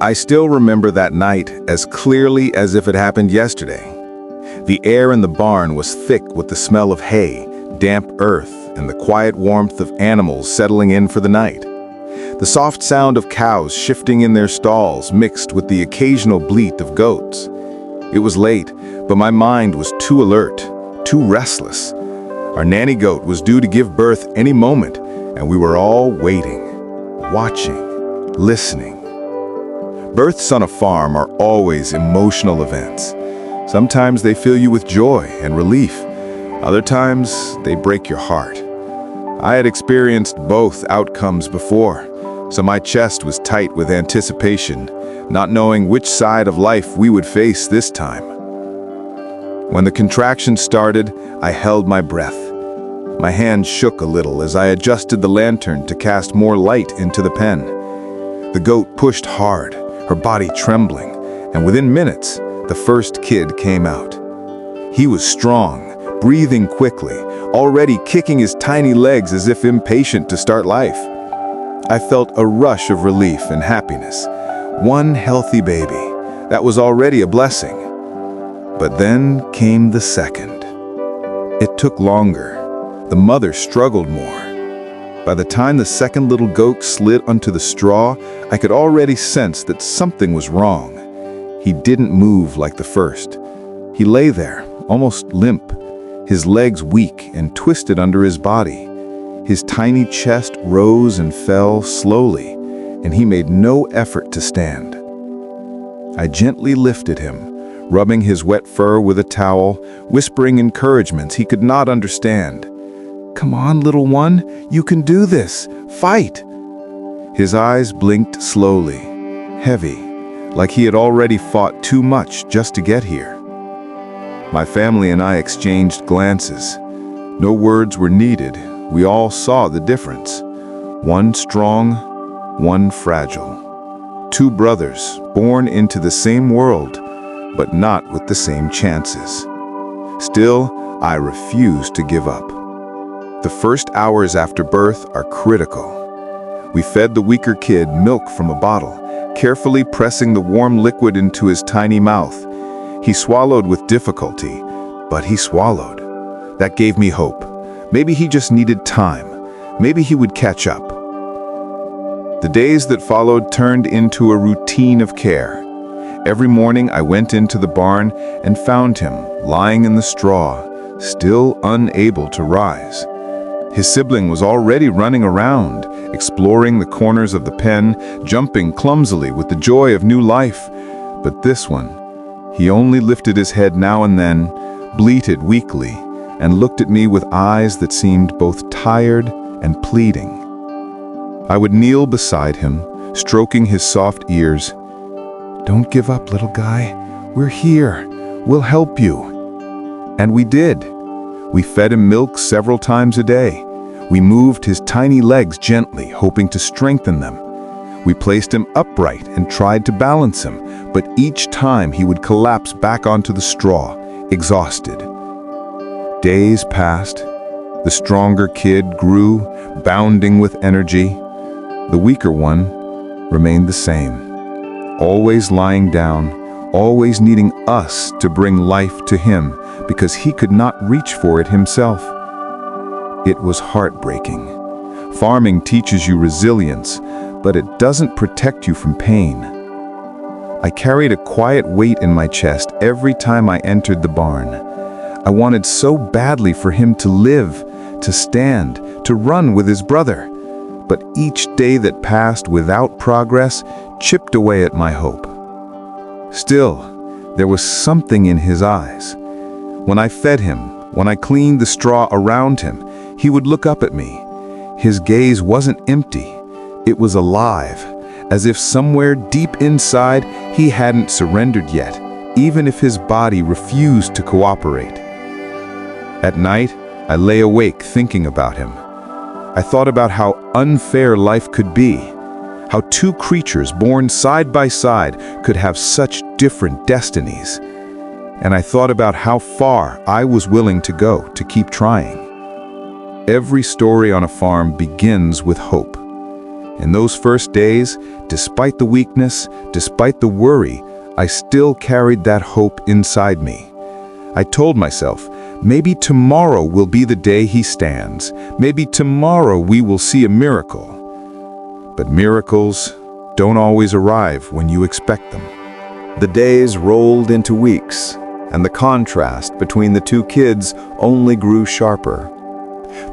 I still remember that night as clearly as if it happened yesterday. The air in the barn was thick with the smell of hay, damp earth, and the quiet warmth of animals settling in for the night. The soft sound of cows shifting in their stalls mixed with the occasional bleat of goats. It was late, but my mind was too alert, too restless. Our nanny goat was due to give birth any moment, and we were all waiting, watching, listening. Births on a farm are always emotional events. Sometimes they fill you with joy and relief. Other times, they break your heart. I had experienced both outcomes before, so my chest was tight with anticipation, not knowing which side of life we would face this time. When the contraction started, I held my breath. My hand shook a little as I adjusted the lantern to cast more light into the pen. The goat pushed hard, her body trembling, and within minutes, the first kid came out. He was strong, breathing quickly, already kicking his tiny legs as if impatient to start life. I felt a rush of relief and happiness. One healthy baby. That was already a blessing. But then came the second. It took longer. The mother struggled more. By the time the second little goat slid onto the straw, I could already sense that something was wrong. He didn't move like the first. He lay there, almost limp, his legs weak and twisted under his body. His tiny chest rose and fell slowly, and he made no effort to stand. I gently lifted him, rubbing his wet fur with a towel, whispering encouragements he could not understand. "Come on, little one, you can do this. Fight!" His eyes blinked slowly, heavy, like he had already fought too much just to get here. My family and I exchanged glances. No words were needed. We all saw the difference. One strong, one fragile. Two brothers, born into the same world, but not with the same chances. Still, I refused to give up. The first hours after birth are critical. We fed the weaker kid milk from a bottle, carefully pressing the warm liquid into his tiny mouth. He swallowed with difficulty, but he swallowed. That gave me hope. Maybe he just needed time. Maybe he would catch up. The days that followed turned into a routine of care. Every morning I went into the barn and found him lying in the straw, still unable to rise. His sibling was already running around, exploring the corners of the pen, jumping clumsily with the joy of new life. But this one, he only lifted his head now and then, bleated weakly, and looked at me with eyes that seemed both tired and pleading. I would kneel beside him, stroking his soft ears. "Don't give up, little guy. We're here. We'll help you." And we did. We fed him milk several times a day. We moved his tiny legs gently, hoping to strengthen them. We placed him upright and tried to balance him, but each time he would collapse back onto the straw, exhausted. Days passed. The stronger kid grew, bounding with energy. The weaker one remained the same, always lying down, always needing us to bring life to him because he could not reach for it himself. It was heartbreaking. Farming teaches you resilience, but it doesn't protect you from pain. I carried a quiet weight in my chest every time I entered the barn. I wanted so badly for him to live, to stand, to run with his brother. But each day that passed without progress chipped away at my hope. Still, there was something in his eyes. When I fed him, when I cleaned the straw around him, he would look up at me. His gaze wasn't empty. It was alive, as if somewhere deep inside he hadn't surrendered yet, even if his body refused to cooperate. At night, I lay awake thinking about him. I thought about how unfair life could be, how two creatures born side by side could have such different destinies. And I thought about how far I was willing to go to keep trying. Every story on a farm begins with hope. In those first days, despite the weakness, despite the worry, I still carried that hope inside me. I told myself, maybe tomorrow will be the day he stands. Maybe tomorrow we will see a miracle. But miracles don't always arrive when you expect them. The days rolled into weeks, and the contrast between the two kids only grew sharper.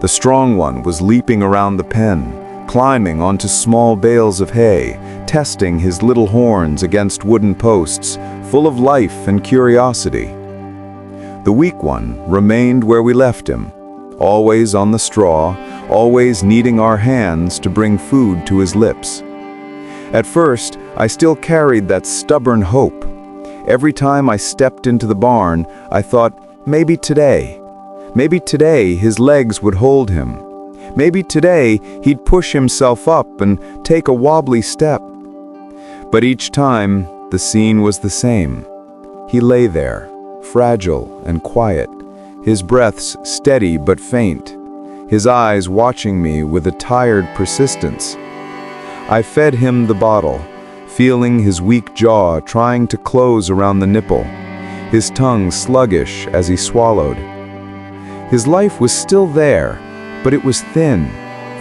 The strong one was leaping around the pen, climbing onto small bales of hay, testing his little horns against wooden posts, full of life and curiosity. The weak one remained where we left him, always on the straw, always needing our hands to bring food to his lips. At first, I still carried that stubborn hope. Every time I stepped into the barn, I thought, maybe today his legs would hold him. Maybe today he'd push himself up and take a wobbly step. But each time, the scene was the same. He lay there, fragile and quiet, his breaths steady but faint, his eyes watching me with a tired persistence. I fed him the bottle, feeling his weak jaw trying to close around the nipple, his tongue sluggish as he swallowed. His life was still there, but it was thin,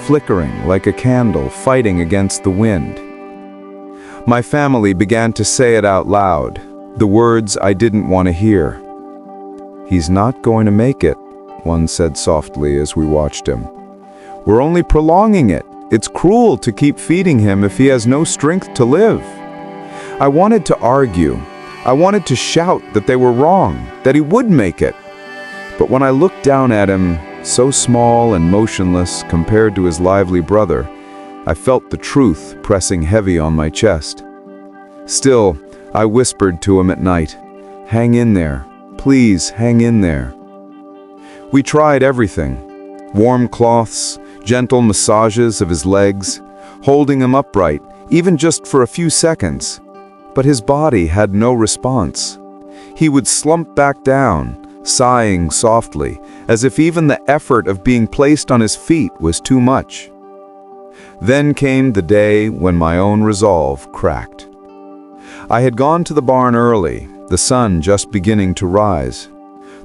flickering like a candle fighting against the wind. My family began to say it out loud, the words I didn't want to hear. "He's not going to make it," one said softly as we watched him. "We're only prolonging it. It's cruel to keep feeding him if he has no strength to live." I wanted to argue. I wanted to shout that they were wrong, that he would make it. But when I looked down at him, so small and motionless compared to his lively brother, I felt the truth pressing heavy on my chest. Still, I whispered to him at night, "Hang in there. Please hang in there." We tried everything. Warm cloths, gentle massages of his legs, holding him upright, even just for a few seconds. But his body had no response. He would slump back down, sighing softly, as if even the effort of being placed on his feet was too much. Then came the day when my own resolve cracked. I had gone to the barn early, the sun just beginning to rise.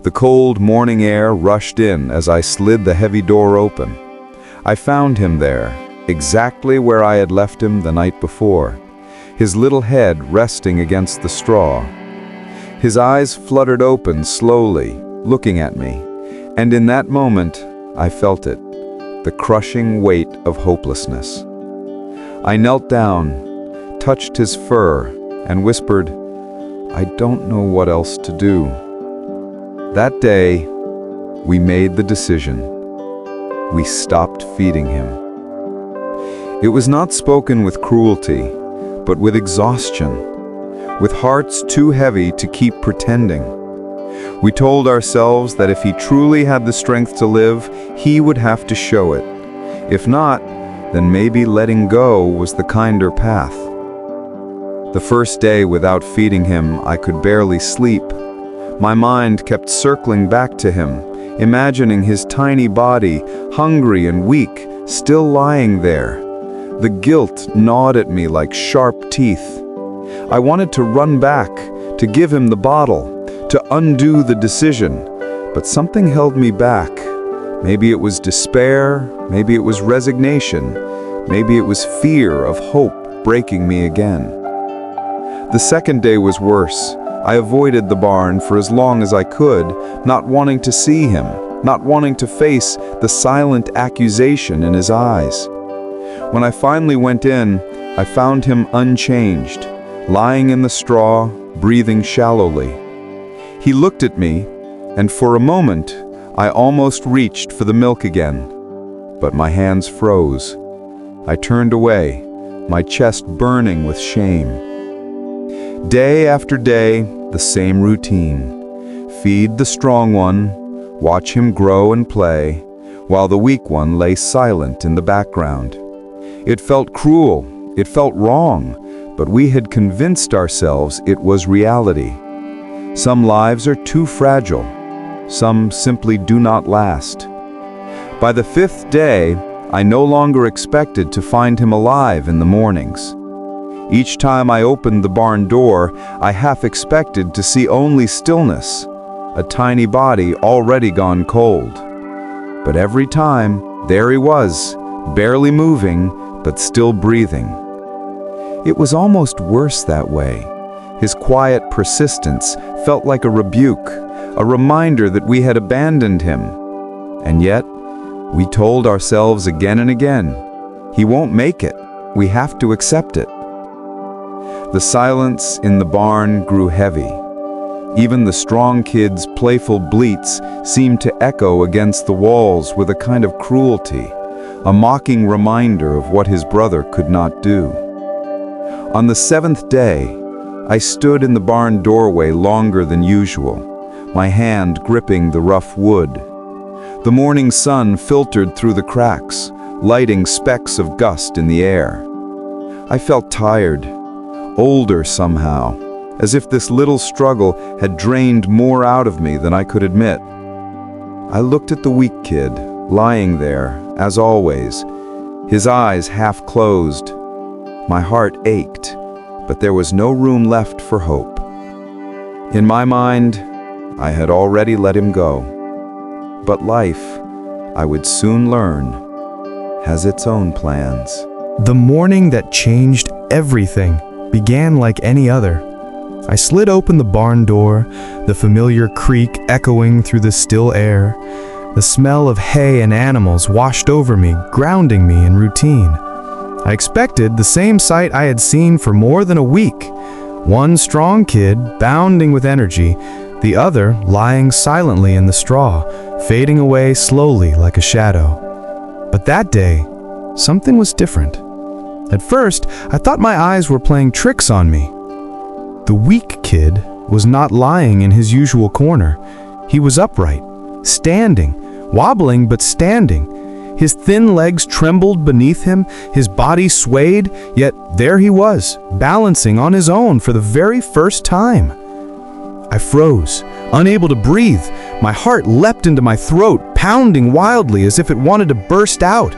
The cold morning air rushed in as I slid the heavy door open. I found him there, exactly where I had left him the night before, his little head resting against the straw. His eyes fluttered open slowly, looking at me, and in that moment, I felt it, the crushing weight of hopelessness. I knelt down, touched his fur, and whispered, "I don't know what else to do." That day, we made the decision. We stopped feeding him. It was not spoken with cruelty, but with exhaustion, with hearts too heavy to keep pretending. We told ourselves that if he truly had the strength to live, he would have to show it. If not, then maybe letting go was the kinder path. The first day without feeding him, I could barely sleep. My mind kept circling back to him, imagining his tiny body, hungry and weak, still lying there. The guilt gnawed at me like sharp teeth. I wanted to run back, to give him the bottle, to undo the decision, but something held me back. Maybe it was despair, maybe it was resignation, maybe it was fear of hope breaking me again. The second day was worse. I avoided the barn for as long as I could, not wanting to see him, not wanting to face the silent accusation in his eyes. When I finally went in, I found him unchanged, lying in the straw, breathing shallowly. He looked at me, and for a moment, I almost reached for the milk again. But my hands froze. I turned away, my chest burning with shame. Day after day, the same routine. Feed the strong one, watch him grow and play, while the weak one lay silent in the background. It felt cruel, it felt wrong, but we had convinced ourselves it was reality. Some lives are too fragile. Some simply do not last. By the fifth day, I no longer expected to find him alive in the mornings. Each time I opened the barn door, I half expected to see only stillness, a tiny body already gone cold. But every time, there he was, barely moving, but still breathing. It was almost worse that way. His quiet persistence felt like a rebuke, a reminder that we had abandoned him. And yet, we told ourselves again and again, he won't make it. We have to accept it. The silence in the barn grew heavy. Even the strong kid's playful bleats seemed to echo against the walls with a kind of cruelty, a mocking reminder of what his brother could not do. On the 7th day, I stood in the barn doorway longer than usual, my hand gripping the rough wood. The morning sun filtered through the cracks, lighting specks of gust in the air. I felt tired, older somehow, as if this little struggle had drained more out of me than I could admit. I looked at the weak kid, lying there, as always, his eyes half closed. My heart ached, but there was no room left for hope. In my mind, I had already let him go. But life, I would soon learn, has its own plans. The morning that changed everything began like any other. I slid open the barn door, the familiar creak echoing through the still air. The smell of hay and animals washed over me, grounding me in routine. I expected the same sight I had seen for more than a week. One strong kid, bounding with energy, the other lying silently in the straw, fading away slowly like a shadow. But that day, something was different. At first, I thought my eyes were playing tricks on me. The weak kid was not lying in his usual corner. He was upright, standing, wobbling but standing. His thin legs trembled beneath him, his body swayed, yet there he was, balancing on his own for the very first time. I froze, unable to breathe. My heart leapt into my throat, pounding wildly as if it wanted to burst out.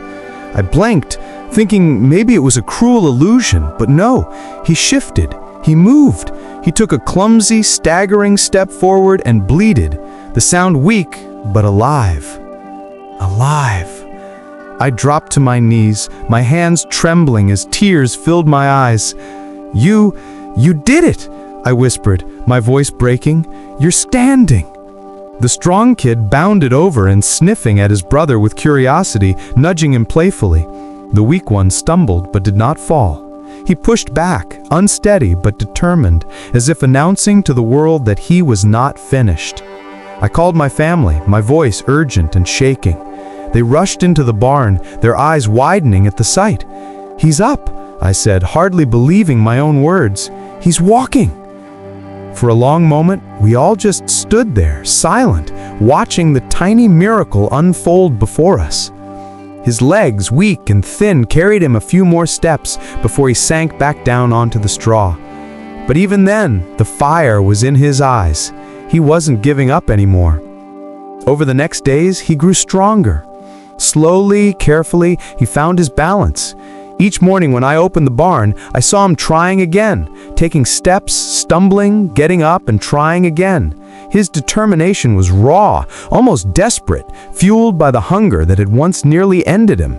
I blanked, thinking maybe it was a cruel illusion, but no, he shifted, he moved. He took a clumsy, staggering step forward and bleated, the sound weak, but alive. Alive. I dropped to my knees, my hands trembling as tears filled my eyes. You did it, I whispered, my voice breaking. You're standing. The strong kid bounded over and sniffing at his brother with curiosity, nudging him playfully. The weak one stumbled but did not fall. He pushed back, unsteady but determined, as if announcing to the world that he was not finished. I called my family, my voice urgent and shaking. They rushed into the barn, their eyes widening at the sight. "He's up," I said, hardly believing my own words. "He's walking." For a long moment, we all just stood there, silent, watching the tiny miracle unfold before us. His legs, weak and thin, carried him a few more steps before he sank back down onto the straw. But even then, the fire was in his eyes. He wasn't giving up anymore. Over the next days, he grew stronger. Slowly, carefully, he found his balance. Each morning when I opened the barn, I saw him trying again, taking steps, stumbling, getting up, and trying again. His determination was raw, almost desperate, fueled by the hunger that had once nearly ended him.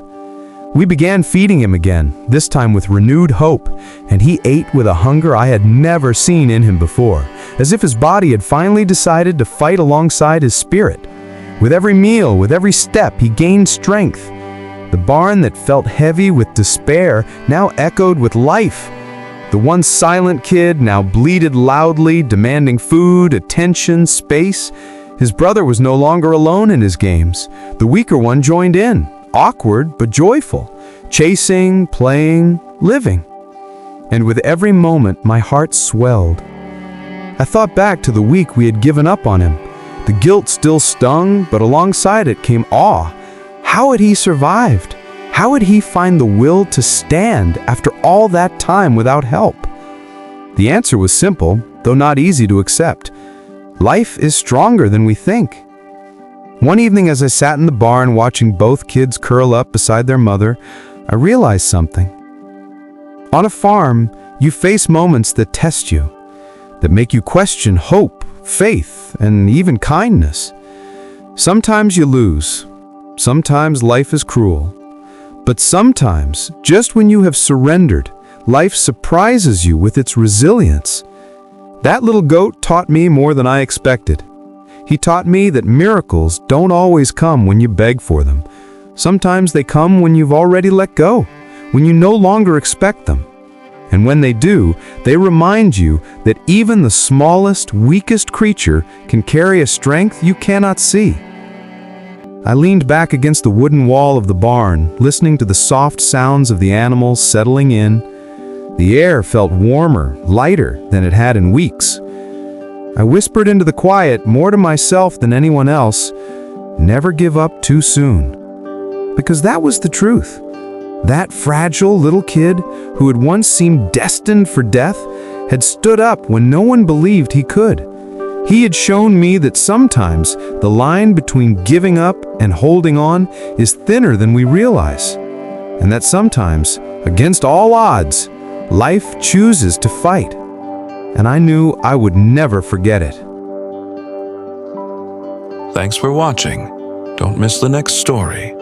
We began feeding him again, this time with renewed hope, and he ate with a hunger I had never seen in him before, as if his body had finally decided to fight alongside his spirit. With every meal, with every step, he gained strength. The barn that felt heavy with despair now echoed with life. The once silent kid now bleated loudly, demanding food, attention, space. His brother was no longer alone in his games. The weaker one joined in, awkward but joyful, chasing, playing, living. And with every moment, my heart swelled. I thought back to the week we had given up on him. The guilt still stung, but alongside it came awe. How had he survived? How would he find the will to stand after all that time without help? The answer was simple, though not easy to accept. Life is stronger than we think. One evening, as I sat in the barn watching both kids curl up beside their mother, I realized something. On a farm, you face moments that test you, that make you question hope, faith, and even kindness. Sometimes you lose. Sometimes life is cruel. But sometimes, just when you have surrendered, life surprises you with its resilience. That little goat taught me more than I expected. He taught me that miracles don't always come when you beg for them. Sometimes they come when you've already let go, when you no longer expect them. And when they do, they remind you that even the smallest, weakest creature can carry a strength you cannot see. I leaned back against the wooden wall of the barn, listening to the soft sounds of the animals settling in. The air felt warmer, lighter than it had in weeks. I whispered into the quiet, more to myself than anyone else, never give up too soon. Because that was the truth. That fragile little kid, who had once seemed destined for death, had stood up when no one believed he could. He had shown me that sometimes the line between giving up and holding on is thinner than we realize, and that sometimes, against all odds, life chooses to fight. And I knew I would never forget it. Thanks for watching. Don't miss the next story.